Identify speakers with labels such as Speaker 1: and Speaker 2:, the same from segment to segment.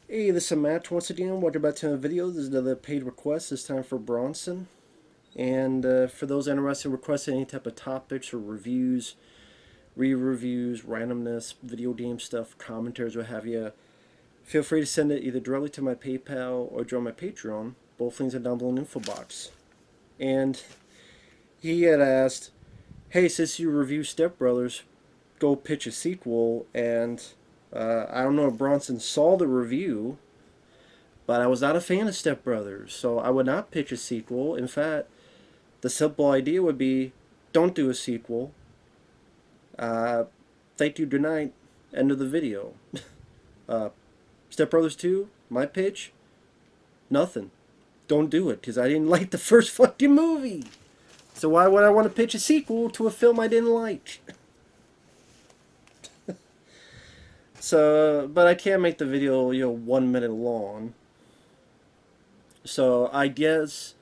Speaker 1: Hey, this is Matt once again. Welcome back to another video. This is another paid request, this time for Bronson. And for those interested in requesting any type of topics or reviews, re-reviews, randomness, video game stuff, commentaries, what have you, feel free to send it either directly to my PayPal or join my Patreon. Both links are down below in the info box. And he had asked, hey, since you review Step Brothers, go pitch a sequel. And I don't know if Bronson saw the review, but I was not a fan of Step Brothers, so I would not pitch a sequel. In fact, the simple idea would be don't do a sequel. Uh, Thank you, good night. End of the video. Uh, Step Brothers 2, my pitch, nothing. Don't do it, because I didn't like the first fucking movie. So why would I want to pitch a sequel to a film I didn't like? So, but I can't make the video, 1 minute long. So I guess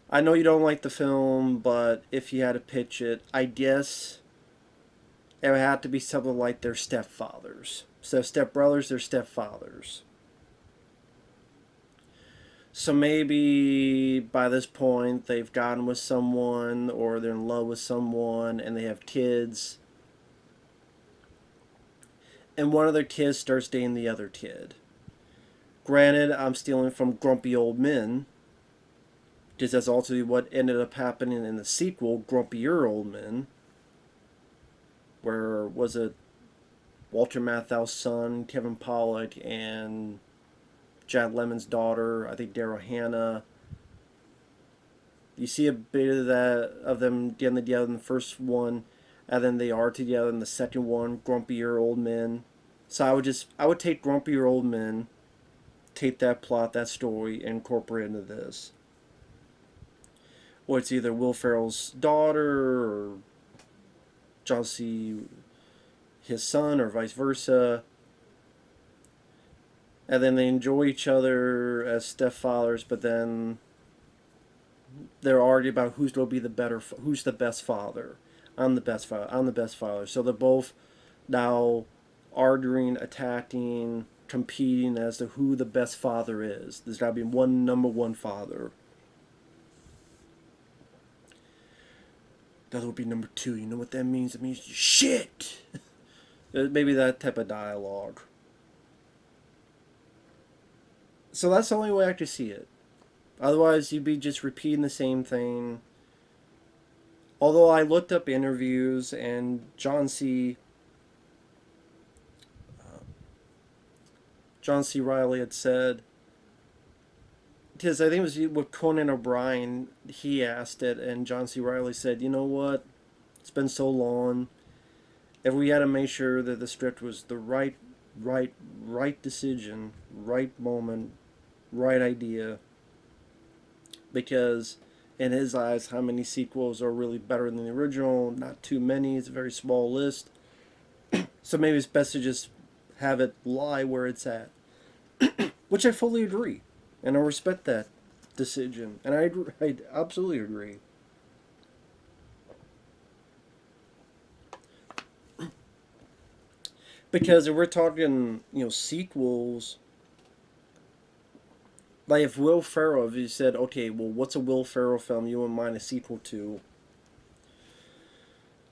Speaker 1: I know you don't like the film, but if you had to pitch it, I guess it would have to be something like their stepfathers. So stepbrothers, their stepfathers. So maybe by this point they've gotten with someone or they're in love with someone and they have kids. And one of their kids starts dating the other kid. Granted, I'm stealing from Grumpy Old Men, because that's also what ended up happening in the sequel, Grumpier Old Men, where was it Walter Matthau's son, Kevin Pollak, and Jack Lemmon's daughter, I think Daryl Hannah. You see a bit of that of them getting together in the first one, and then they are together in the second one, Grumpier Old Men. So I would take Grumpier Old Men, take that plot, that story, and incorporate it into this. Or it's either Will Ferrell's daughter or John C. his son, or vice versa. And then they enjoy each other as stepfathers, but then they're arguing about who's going to be who's the best father. I'm the best father. I'm the best father. So they're both now arguing, attacking, competing as to who the best father is. There's got to be one number one father. That would be number two. You know what that means? It means shit. Maybe that type of dialogue. So that's the only way I could see it. Otherwise, you'd be just repeating the same thing. Although I looked up interviews and John C. Riley had said, because I think it was with Conan O'Brien, he asked it, and John C. Riley said, you know what? It's been so long. If we had to make sure that the script was the right decision, right moment, right idea, because in his eyes, how many sequels are really better than the original? Not too many. It's a very small list. So maybe it's best to just have it lie where it's at, which I fully agree, and I respect that decision, and I absolutely agree. Because if we're talking, sequels, like if Will Ferrell, if you said, okay, well, what's a Will Ferrell film you wouldn't mind a sequel to?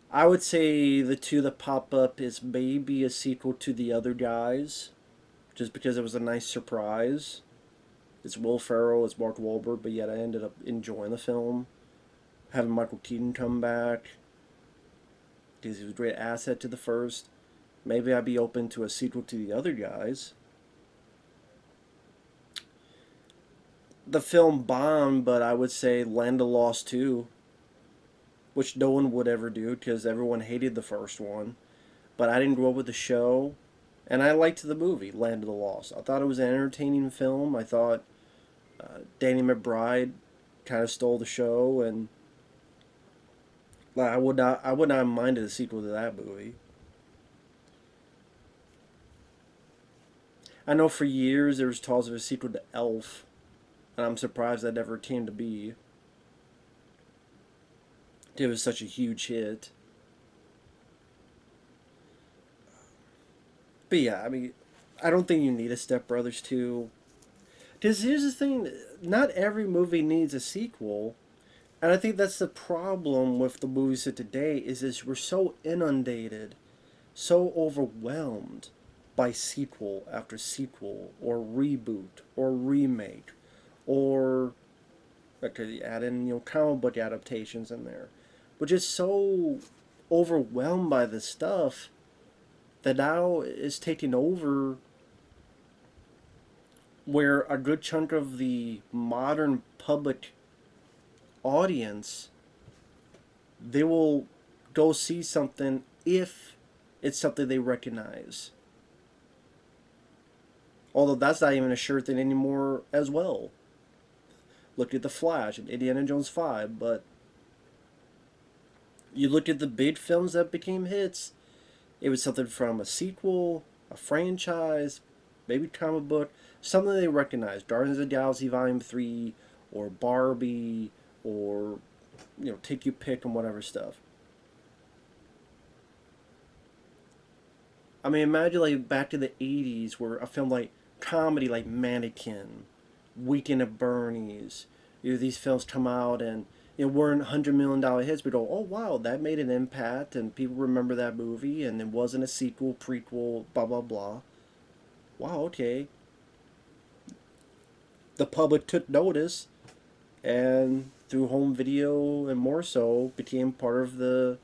Speaker 1: I would say the two that pop up is maybe a sequel to The Other Guys, just because it was a nice surprise. It's Will Ferrell, it's Mark Wahlberg, but yet I ended up enjoying the film. Having Michael Keaton come back, because he was a great asset to the first. Maybe I'd be open to a sequel to The Other Guys. The film bombed, but I would say Land of Lost 2, which no one would ever do because everyone hated the first one. But I didn't grow up with the show, and I liked the movie Land of the Lost. I thought it was an entertaining film. I thought Danny McBride kind of stole the show, and I would not have minded a sequel to that movie. I know for years there was talks of a sequel to Elf, and I'm surprised that never came to be. It was such a huge hit. But yeah, I mean, I don't think you need a Step Brothers 2. Because here's the thing, not every movie needs a sequel. And I think that's the problem with the movies of today is we're so inundated, so overwhelmed by sequel after sequel, or reboot, or remake, or okay, add in comic book adaptations in there. We're just so overwhelmed by this stuff that now is taking over, where a good chunk of the modern public audience, they will go see something if it's something they recognize. Although that's not even a sure thing anymore as well. Look at The Flash and Indiana Jones 5, but you look at the big films that became hits, it was something from a sequel, a franchise, maybe comic book, something they recognized. Guardians of the Galaxy Volume 3, or Barbie, or, take your pick and whatever stuff. I mean, imagine like back to the 80s where a film like comedy like Mannequin, Weekend at Bernie's, these films come out and weren't $100 million hits. We go, oh wow, that made an impact, and people remember that movie, and it wasn't a sequel, prequel, blah blah blah. Wow, okay. The public took notice, and through home video and more so became part of the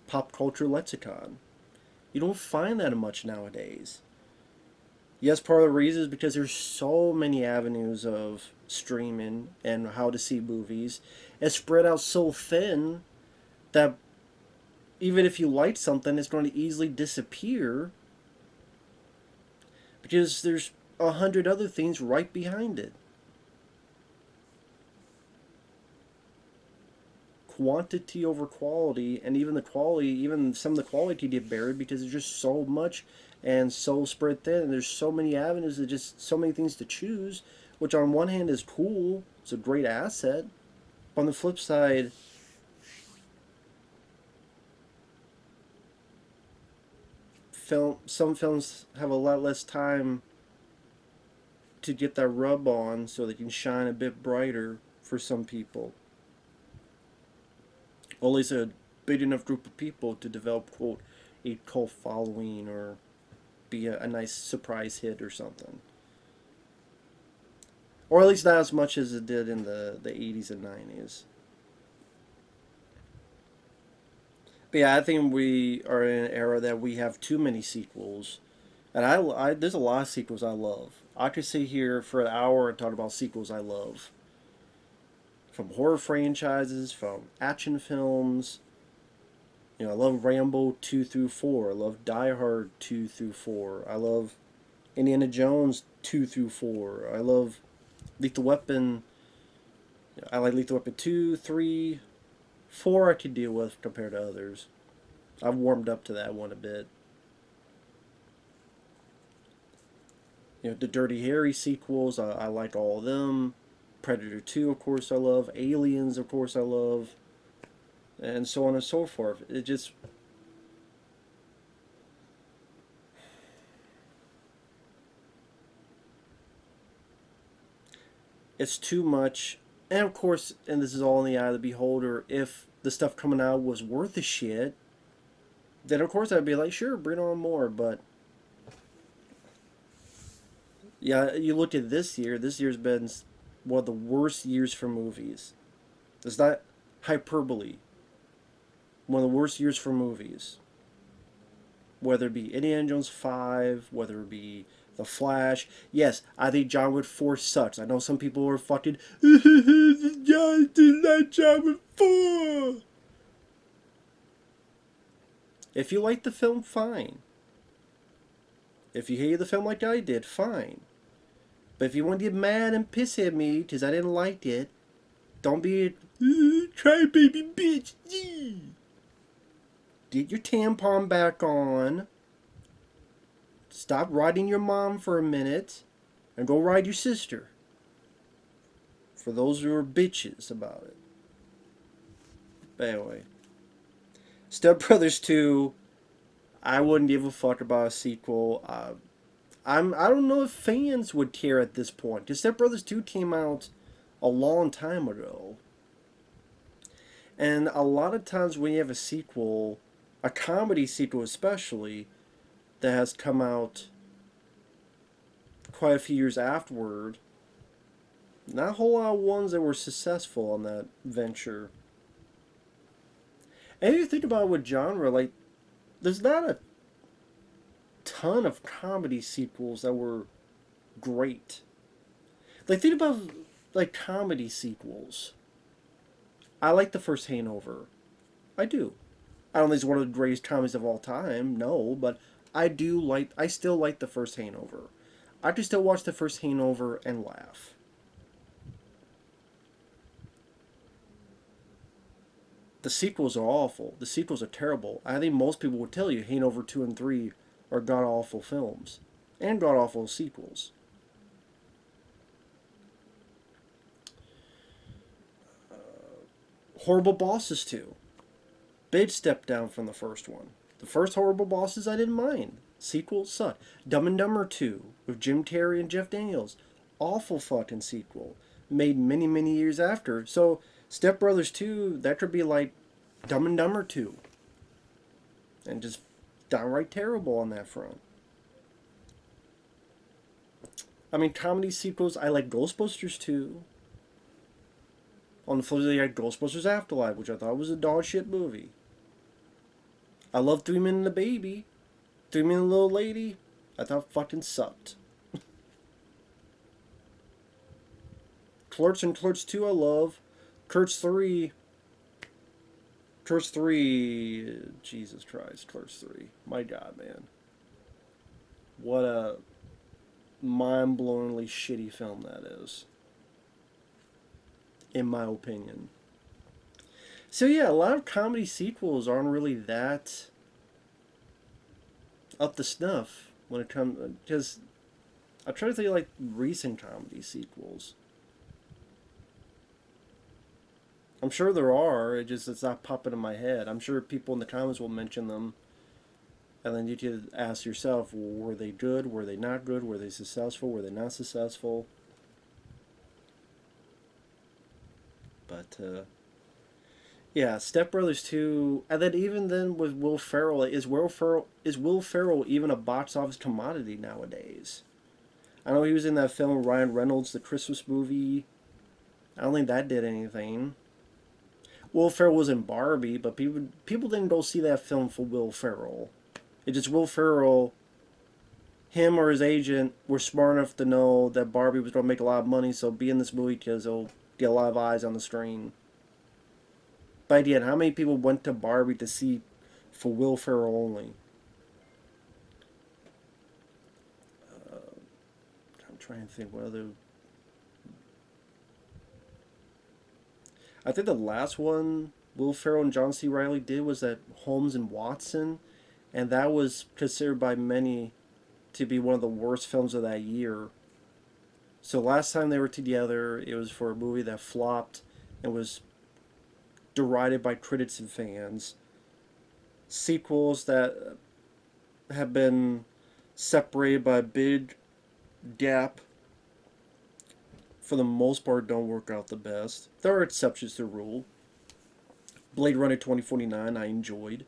Speaker 1: pop culture lexicon. You don't find that much nowadays. Yes, part of the reason is because there's so many avenues of streaming and how to see movies. It's spread out so thin that even if you like something, it's going to easily disappear because there's 100 other things right behind it. Quantity over quality, and even the quality, even some of the quality get buried because there's just so much and so spread thin, and there's so many avenues, and just so many things to choose, which on one hand is cool, it's a great asset. On the flip side, some films have a lot less time to get that rub on so they can shine a bit brighter for some people. Or at least a big enough group of people to develop, quote, a cult following, or be a nice surprise hit or something. Or at least not as much as it did in the 80s and 90s. But yeah, I think we are in an era that we have too many sequels. And there's a lot of sequels I love. I could sit here for an hour and talk about sequels I love. From horror franchises, from action films. I love Rambo 2 through 4. I love Die Hard 2 through 4. I love Indiana Jones 2 through 4. I love Lethal Weapon. I like Lethal Weapon 2, 3, 4 I could deal with compared to others. I've warmed up to that one a bit. The Dirty Harry sequels, I like all of them. Predator 2, of course, I love. Aliens, of course, I love. And so on and so forth. It just... it's too much. And of course, and this is all in the eye of the beholder, if the stuff coming out was worth the shit, then of course I'd be like, sure, bring on more. But yeah, you look at this year. This year's been one of the worst years for movies. It's not hyperbole. One of the worst years for movies. Whether it be Indiana Jones 5, whether it be The Flash. Yes, I think John Wick 4 sucks. I know some people are fucking John did not John Wick 4. If you like the film, fine. If you hated the film like I did, fine. But if you want to get mad and piss at me because I didn't like it, don't be a crybaby bitch. Get your tampon back on. Stop riding your mom for a minute and go ride your sister. For those who are bitches about it. But anyway. Step Brothers 2, I wouldn't give a fuck about a sequel. I don't know if fans would care at this point. Because Step Brothers 2 came out a long time ago. And a lot of times when you have a sequel, a comedy sequel especially, that has come out quite a few years afterward, not a whole lot of ones that were successful on that venture. And if you think about it with genre, like, there's not a ton of comedy sequels that were great. Like, think about, like, comedy sequels. I like the first Hangover. I do. I don't think it's one of the greatest comedies of all time, no, but I still like the first Hangover. I can still watch the first Hangover and laugh. The sequels are awful. The sequels are terrible. I think most people would tell you Hangover 2 and 3 are god awful films. And god awful sequels. Horrible Bosses 2. Big step down from the first one. The first Horrible Bosses I didn't mind. Sequel sucked. Dumb and Dumber 2 with Jim Carrey and Jeff Daniels. Awful fucking sequel. Made many, many years after. So, Step Brothers 2, that could be like Dumb and Dumber 2. And just downright terrible on that front. I mean, comedy sequels, I like Ghostbusters 2. On the flip side, you had Ghostbusters Afterlife, which I thought was a dog shit movie. I love 3 Men and a Baby. 3 Men and a Little Lady. I thought fucking sucked. Clerks and Clerks 2 I love. Clerks 3. Clerks 3. Jesus Christ, Clerks 3. My God, man. What a mind-blowingly shitty film that is. In my opinion. So yeah, a lot of comedy sequels aren't really that up to snuff when it comes, because I try to think like recent comedy sequels. I'm sure there are. It's not popping in my head. I'm sure people in the comments will mention them, and then you could ask yourself, well, were they good? Were they not good? Were they successful? Were they not successful? But yeah, Step Brothers 2, and then even then with Will Ferrell, is Will Ferrell even a box office commodity nowadays? I know he was in that film with Ryan Reynolds, the Christmas movie. I don't think that did anything. Will Ferrell was in Barbie, but people didn't go see that film for Will Ferrell. It's just Will Ferrell, him or his agent were smart enough to know that Barbie was going to make a lot of money, so be in this movie because it'll get a lot of eyes on the screen. But again, how many people went to Barbie to see for Will Ferrell only? I'm trying to think what other... I think the last one Will Ferrell and John C. Reilly did was that Holmes and Watson, and that was considered by many to be one of the worst films of that year. So last time they were together, it was for a movie that flopped and was derided by critics and fans. Sequels that have been separated by a big gap, for the most part, don't work out the best. There are exceptions to the rule. Blade Runner 2049 I enjoyed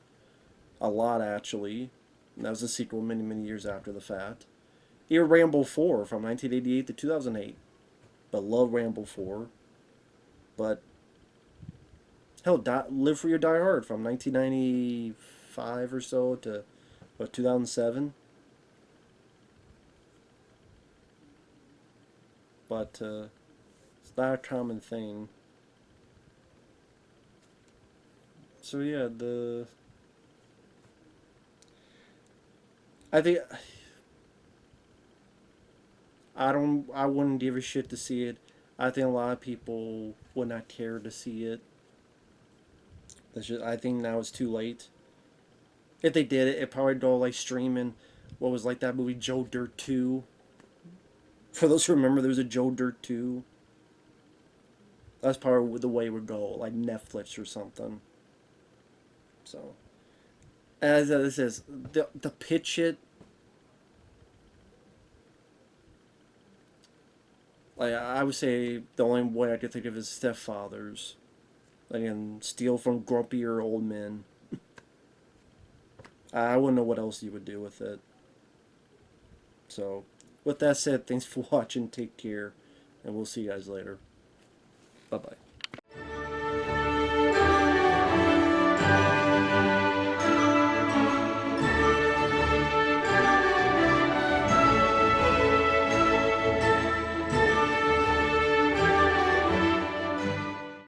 Speaker 1: a lot, actually. And that was a sequel many, many years after the fact. Even Rambo 4 from 1988 to 2008. But love Rambo 4. But hell, Live Free or Die Hard from 1995 or so to, what, 2007? But it's not a common thing. So yeah, I think I wouldn't give a shit to see it. I think a lot of people would not care to see it. I think now it's too late. If they did it, it probably go like streaming. What was like that movie Joe Dirt 2? For those who remember, there was a Joe Dirt 2. That's probably the way it would go, like Netflix or something. So, As it says, the pitch it. Like I would say, the only way I could think of is stepfathers. Again, steal from grumpier old men. I wouldn't know what else you would do with it. So, with that said, thanks for watching. Take care, and we'll see you guys later. Bye bye.